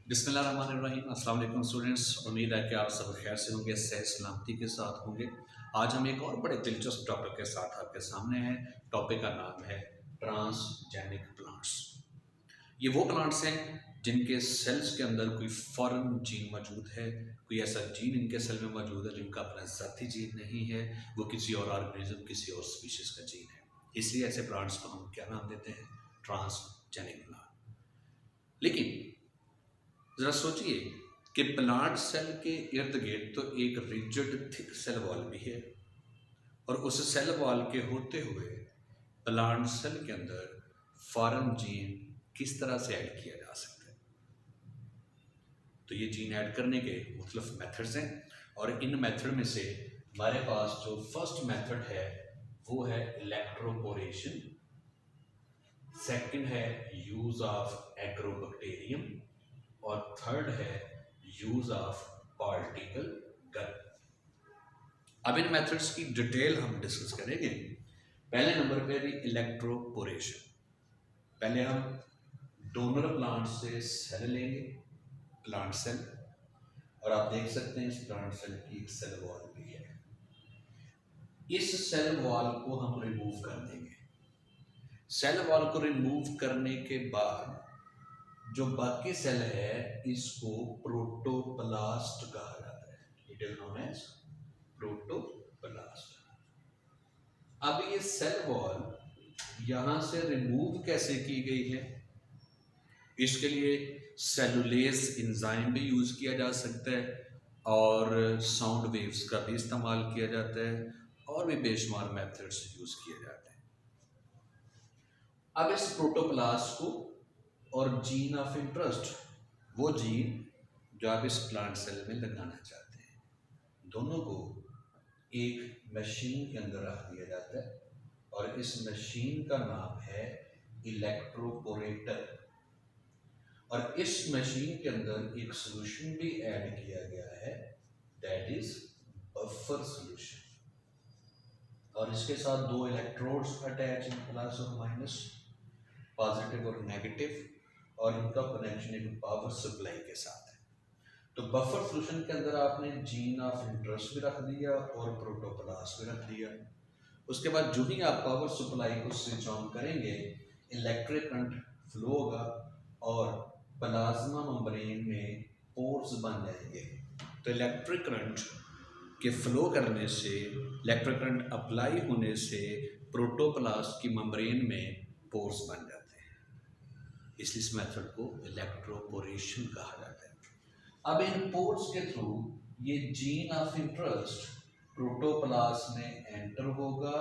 बिस्मिल्लाहिर्रहमानिर्रहीम। अस्सलाम वालेकुम स्टूडेंट्स, उम्मीद है कि आप सब खैर से होंगे, सही सलामती के साथ होंगे। आज हम एक और बड़े दिलचस्प टॉपिक के साथ आपके सामने हैं। टॉपिक का नाम है ट्रांसजेनिक प्लांट्स। ये वो प्लांट्स हैं जिनके सेल्स के अंदर कोई फॉरेन जीन मौजूद है, कोई ऐसा जीन इनके सेल में मौजूद है जिनका अपना ज़ाती जीन नहीं है, वो किसी और ऑर्गेनिज्म, किसी और स्पीशीज़ का जीन है। इसलिए ऐसे प्लांट्स को हम क्या नाम देते हैं? Transgenic plant. लेकिन ज़रा सोचिए कि प्लांट सेल के इर्द गिर्द तो एक रिजिड थिक सेल वॉल भी है, और उस सेल वॉल के होते हुए प्लांट सेल के अंदर फॉरेन जीन किस तरह से ऐड किया जा सकता है। तो ये जीन ऐड करने के मुख्तलिफ मेथड्स हैं, और इन मेथड में से हमारे पास जो फर्स्ट मेथड है वो है इलेक्ट्रोपोरेशन, सेकंड है यूज़ ऑफ एग्रोबैक्टीरियम, और थर्ड है यूज ऑफ पार्टिकल गन। अब इन मेथड्स की डिटेल हम डिस्कस करेंगे। पहले नंबर पे भी इलेक्ट्रोपोरेशन। पहले हम डोनर प्लांट से सेल लेंगे, प्लांट सेल, और आप देख सकते हैं इस प्लांट सेल की एक सेल वॉल भी है। इस सेल वॉल को हम रिमूव कर देंगे। सेल वॉल को रिमूव करने के बाद जो बाकी सेल है इसको प्रोटोप्लास्ट कहा जाता है। It is known as protoplast. अब ये सेल वॉल यहां से रिमूव कैसे की गई है? इसके लिए सेलुलेज एंजाइम भी यूज किया जा सकता है, और साउंड वेव्स का भी इस्तेमाल किया जाता है, और भी बेशुमार मेथड्स यूज किए जाते हैं। अब इस प्रोटोप्लास्ट को और जीन ऑफ इंटरेस्ट, वो जीन जो आप इस प्लांट सेल में लगाना चाहते हैं, दोनों को एक मशीन के अंदर रख दिया जाता है, और इस मशीन का नाम है इलेक्ट्रोपोरेटर। और इस मशीन के अंदर एक सॉल्यूशन भी ऐड किया गया है, दैट इज बफर सॉल्यूशन। और इसके साथ दो इलेक्ट्रोड्स अटैच हैं, प्लस और माइनस, पॉजिटिव और नेगेटिव, और इनका कनेक्शन एक पावर सप्लाई के साथ है। तो बफर सॉल्यूशन के अंदर आपने जीन ऑफ इंटरेस्ट भी रख दिया और प्रोटोप्लास्ट भी रख दिया। उसके बाद जो ही आप पावर सप्लाई को स्विच ऑन करेंगे, इलेक्ट्रिक करंट फ्लो होगा, और प्लाज्मा मेम्ब्रेन में पोर्स बन जाएंगे। तो इलेक्ट्रिक करंट के फ्लो करने से, इलेक्ट्रिक करंट अप्लाई होने से प्रोटोप्लास्ट की मेम्ब्रेन में पोर्स बन जाते हैं। इसलिए इस मेथड को इलेक्ट्रोपोरेशन कहा जाता है। अब इन पोर्स के थ्रू ये जीन ऑफ इंटरेस्ट प्रोटोप्लास्ट में एंटर होगा,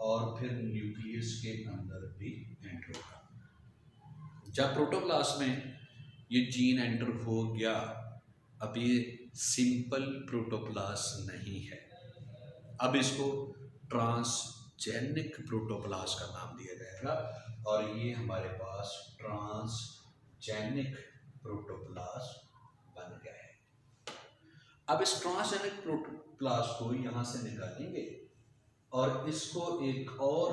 और फिर न्यूक्लियस के अंदर भी एंटर होगा। जब प्रोटोप्लास्ट में ये जीन एंटर हो गया, अब ये सिंपल प्रोटोप्लास्ट नहीं है, अब इसको ट्रांसजेनिक प्रोटोप्लास्ट का नाम दिया जाएगा, और ये हमारे पास ट्रांसजेनिक प्रोटोप्लास्ट बन गया है। अब इस ट्रांसजेनिक प्रोटोप्लास्ट को यहां से निकालेंगे, और इसको एक और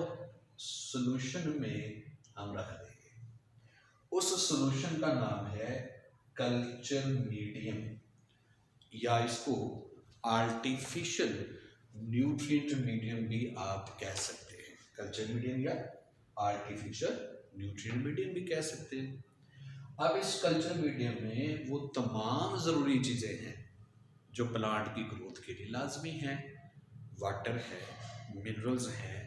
सॉल्यूशन में हम रख देंगे। उस सॉल्यूशन का नाम है कल्चर मीडियम, या इसको आर्टिफिशियल न्यूट्रिएंट मीडियम भी आप कह सकते हैं। कल्चर मीडियम या आर्टिफिशियल न्यूट्रिएंट मीडियम भी कह सकते हैं। अब इस कल्चर मीडियम में वो तमाम ज़रूरी चीज़ें हैं जो प्लांट की ग्रोथ के लिए लाजमी हैं। वाटर है, मिनरल्स हैं,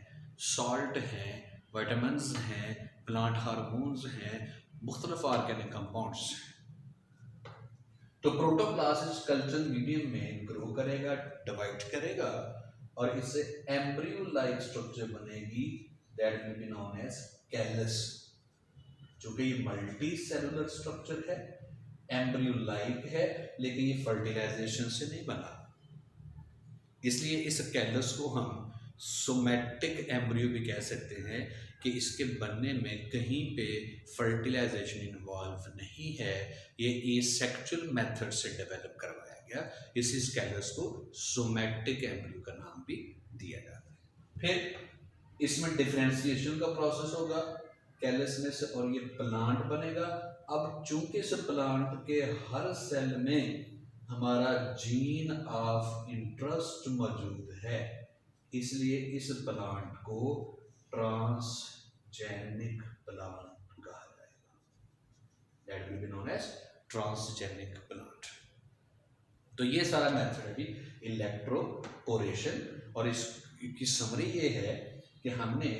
सॉल्ट हैं, विटामिन्स हैं, प्लांट हार्मोन्स हैं, मुख्तलिफ ऑर्गेनिक कंपाउंड्स हैं। तो प्रोटोप्लास्ट इस कल्चर मीडियम में ग्रो करेगा, डिवाइड करेगा, और इससे एम्ब्रियो लाइक स्ट्रक्चर बनेगी, that will be known as callus. जो कि ये मल्टी सेलुलर स्ट्रक्चर है, एम्ब्रियो लाइक है, लेकिन ये फर्टिलाइजेशन से नहीं बना। इसलिए इस कैलस को हम सोमैटिक एम्ब्रियो भी कह सकते हैं, कि इसके बनने में कहीं पे फर्टिलाइजेशन इन्वॉल्व नहीं है, ये एसेक्सुअल मेथड से डेवलप करवाया गया। इस कैलस को सोमैटिक एम्ब्रियो का नाम भी दिया जाता है। फिर इसमें डिफरेंशिएशन का प्रोसेस होगा, कैलसनेस और ये प्लांट बनेगा। अब चूंकि इस प्लांट के हर सेल में हमारा जीन ऑफ इंटरेस्ट मौजूद है, इसलिए इस प्लांट को ट्रांसजेनिक प्लांट कहा जाएगा। That will be known as transgenic plant. तो ये सारा मेथड है भी इलेक्ट्रोपोरेशन, और इसकी समरी ये है कि हमने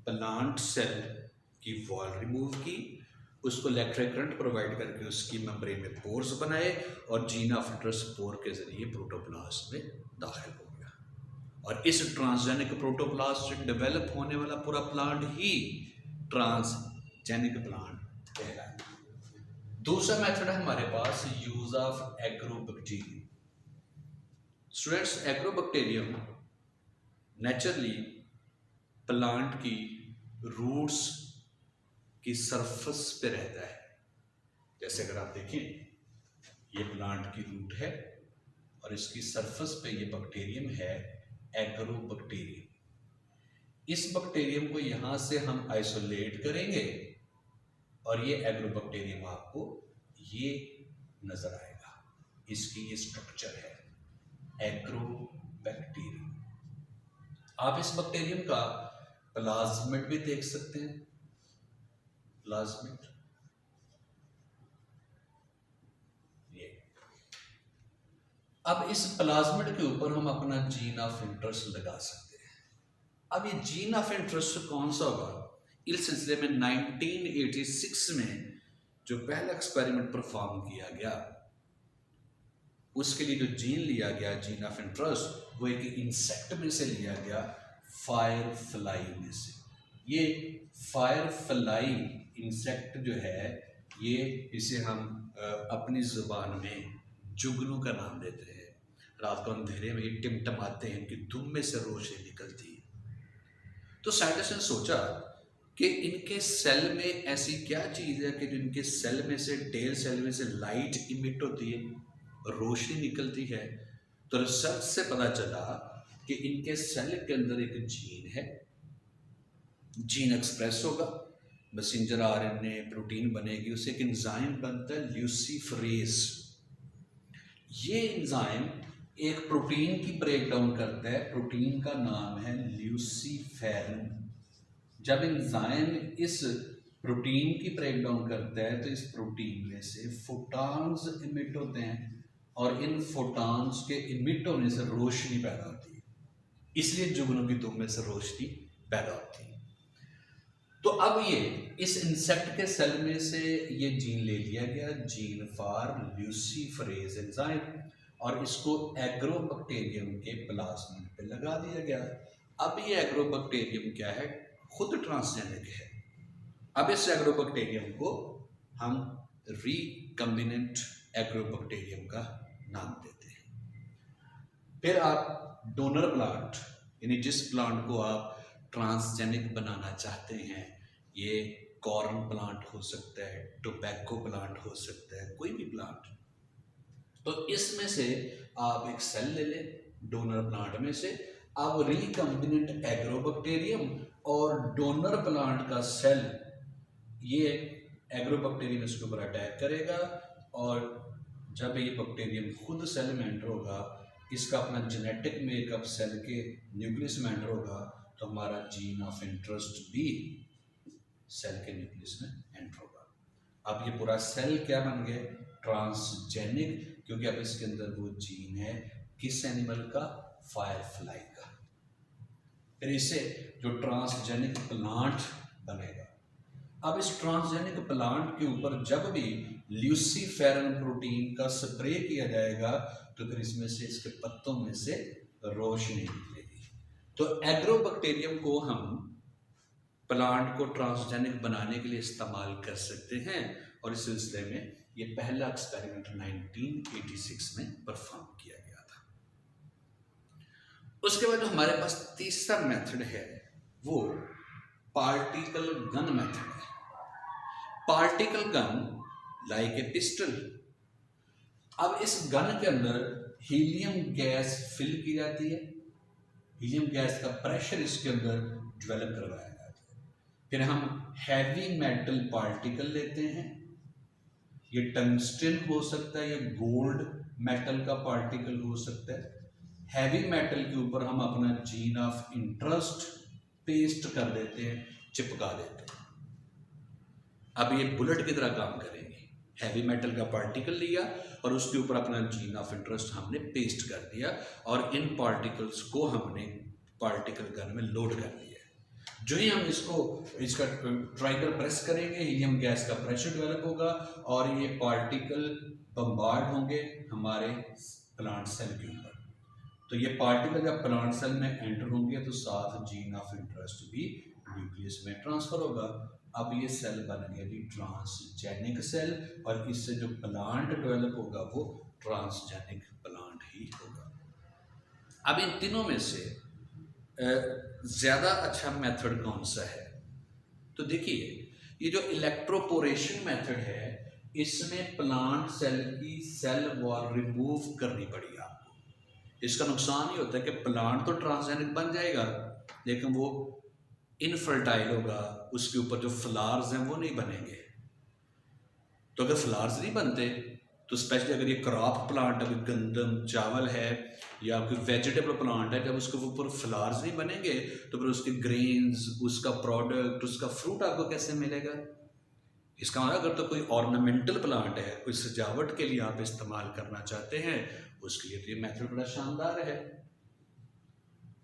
प्लांट सेल की वॉल रिमूव की, उसको इलेक्ट्रिक करंट प्रोवाइड करके उसकी मेम्ब्रेन में पोर्स बनाए और जीन ऑफ इंटरेस्ट पोर के जरिए प्रोटोप्लास्ट में दाखिल हो गया, और इस ट्रांसजेनिक प्रोटोप्लास्ट से डेवलप होने वाला पूरा प्लांट ही ट्रांसजेनिक प्लांट कहलाता है। दूसरा मेथड है हमारे पास use of Agrobacterium. Students, Agrobacterium naturally plant की रूट्स की सरफेस पे रहता है। जैसे अगर आप देखें, ये प्लांट की रूट है और इसकी सरफेस पे ये बैक्टीरियम है, एग्रोबैक्टीरियम। इस बैक्टीरियम को यहां से हम आइसोलेट करेंगे और ये एग्रोबैक्टीरियम आपको ये नजर आएगा। इसकी ये स्ट्रक्चर है एग्रोबैक्टीरियम। आप इस बैक्टीरियम का प्लाज्मिड भी देख सकते हैं, प्लाज्मिड ये। अब इस प्लाज्मिड के ऊपर हम अपना जीन ऑफ इंटरेस्ट लगा सकते हैं। अब ये जीन ऑफ इंटरेस्ट कौन सा होगा, इस सिलसिले में 1986 में जो पहला एक्सपेरिमेंट परफॉर्म किया गया, उसके लिए जो जीन लिया गया, जीन ऑफ इंटरेस्ट, वो एक इंसेक्ट में से लिया गया, फायर फ्लाई में से। ये फायर फ्लाई इंसेक्ट जो है, ये इसे हम अपनी जुबान में जुगनू का नाम देते हैं। रात को अंधेरे में ये टिमटमाते हैं, इनकी दुम में से रोशनी निकलती है। तो साइंटिस्ट ने सोचा कि इनके सेल में ऐसी क्या चीज़ है कि जो इनके सेल में से, टेल सेल में से लाइट इमिट होती है, रोशनी निकलती है। तो रिसर्च से पता चला कि इनके सेल के अंदर एक जीन है, जीन एक्सप्रेस होगा, मैसेंजर आरएनए प्रोटीन बनेगी, उससे एक एंजाइम बनता है ल्यूसीफरेज। ये एंजाइम एक प्रोटीन की ब्रेक डाउन करता है, प्रोटीन का नाम है ल्यूसीफेरिन। जब एंजाइम इस प्रोटीन की ब्रेक डाउन करता है तो इस प्रोटीन में से फोटॉन्स इमिट होते हैं, और इन फोटॉन्स के इमिट होने से रोशनी पैदा होती है, इसलिए जुगनू की दुम में से रोशनी पैदा होती है। तो अब ये इस इंसेक्ट के सेल में से ये जीन ले लिया गया, जीन फॉर ल्यूसीफरेज एंजाइम, और इसको एग्रोबैक्टीरियम के प्लाज्मिड पे लगा दिया गया। अब ये एग्रोबैक्टीरियम क्या है, खुद ट्रांसजेनिक है। अब इस एग्रोबैक्टीरियम को हम रिकम्बिनेंट एग्रोबैक्टीरियम का नाम देते हैं। फिर आप डोनर प्लांट, यानी जिस प्लांट को आप ट्रांसजेनिक बनाना चाहते हैं, ये कॉर्न प्लांट हो सकता है, टोबैको प्लांट हो सकता है, कोई भी प्लांट, तो इसमें से आप एक सेल ले लें डोनर प्लांट में से। अब रिकम्बिनेंट एग्रोबैक्टीरियम और डोनर प्लांट का सेल, ये एग्रोबैक्टीरियम इसके ऊपर अटैक करेगा, और जब ये बैक्टीरियम खुद सेल में एंटर होगा, इसका अपना जेनेटिक मेकअप सेल के न्यूक्लियस में एंटर होगा, तो हमारा जीन ऑफ इंटरेस्ट भी सेल के न्यूक्लियस में एंटर होगा। अब ये पूरा सेल क्या बन गया, ट्रांसजेनिक, क्योंकि अब इसके अंदर वो जीन है किस एनिमल का, फायर फ्लाई का। फिर इससे जो ट्रांसजेनिक प्लांट बनेगा। अब इस ट्रांसजेनिक प्लांट के ऊपर जब भी ल्यूसीफेरिन प्रोटीन का स्प्रे किया जाएगा, तो फिर इसमें से, इसके पत्तों में से रोशनी निकलेगी। तो एग्रोबैक्टीरियम को हम प्लांट को ट्रांसजेनिक बनाने के लिए इस्तेमाल कर सकते हैं, और इस सिलसिले में ये पहला एक्सपेरिमेंट 1986 में परफॉर्म किया गया था। उसके बाद जो हमारे पास तीसरा मेथड है, वो पार्टिकल गन मेथड है। Particle gun like a pistol. अब इस गन के अंदर हीलियम गैस फिल की जाती है, हीलियम गैस का प्रेशर इसके अंदर डेवलप करवाया जाता है। फिर हम हैवी मेटल पार्टिकल लेते हैं, ये टंगस्टन हो सकता है या गोल्ड मेटल का पार्टिकल हो सकता है। हैवी मेटल के ऊपर हम अपना जीन ऑफ इंटरेस्ट पेस्ट कर देते हैं, चिपका देते हैं। अब ये बुलेट की तरह काम करेंगे। हैवी मेटल का पार्टिकल लिया और उसके ऊपर अपना जीन ऑफ इंटरेस्ट हमने पेस्ट कर दिया और इन पार्टिकल्स को हमने पार्टिकल गन में लोड कर दिया। जो ही हम इसका ट्राइगर प्रेस करेंगे, हीलियम गैस का प्रेशर डेवलप होगा और ये पार्टिकल बम्बार्ड होंगे हमारे प्लांट सेल के ऊपर। तो ये पार्टिकल जब प्लांट सेल में एंटर होंगे तो साथ जीन ऑफ इंटरेस्ट भी न्यूक्लियस में ट्रांसफर होगा। अब ये सेल बन गया जी ट्रांसजेनिक सेल और इससे जो प्लांट डेवलप होगा वो ट्रांसजेनिक प्लांट ही होगा। अब इन तीनों में से ज़्यादा अच्छा मेथड कौन सा है? तो देखिए, ये जो इलेक्ट्रोपोरेशन मेथड है इसमें प्लांट सेल की सेल वॉल रिमूव करनी पड़ी आपको। इसका नुकसान ये होता है कि प्लांट तो ट्रांसजेनिक बन जाएगा लेकिन वो इनफर्टाइल होगा, उसके ऊपर जो फ्लावर्स हैं वो नहीं बनेंगे। तो अगर फ्लावर्स नहीं बनते तो स्पेशली अगर ये क्रॉप प्लांट, अगर गंदम चावल है या कोई वेजिटेबल प्लांट है, जब उसके ऊपर फ्लावर्स नहीं बनेंगे तो फिर उसके ग्रेन्स, उसका प्रोडक्ट, उसका फ्रूट आपको कैसे मिलेगा? इसका मतलब अगर तो कोई ऑर्नामेंटल प्लांट है, कोई सजावट के लिए आप इस्तेमाल करना चाहते हैं, उसके लिए तो ये मेथड बड़ा शानदार है।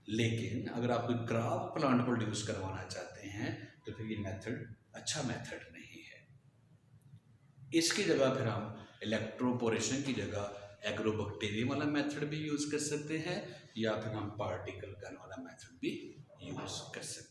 लेकिन अगर आप कोई क्रॉप प्लांट प्रोड्यूस करवाना चाहते हैं तो फिर ये मेथड अच्छा मेथड नहीं है। इसकी जगह फिर हम इलेक्ट्रोपोरेशन की जगह एग्रोबैक्टीरियम वाला मेथड भी यूज़ कर सकते हैं या फिर हम पार्टिकल गन वाला मेथड भी यूज़ कर सकते हैं।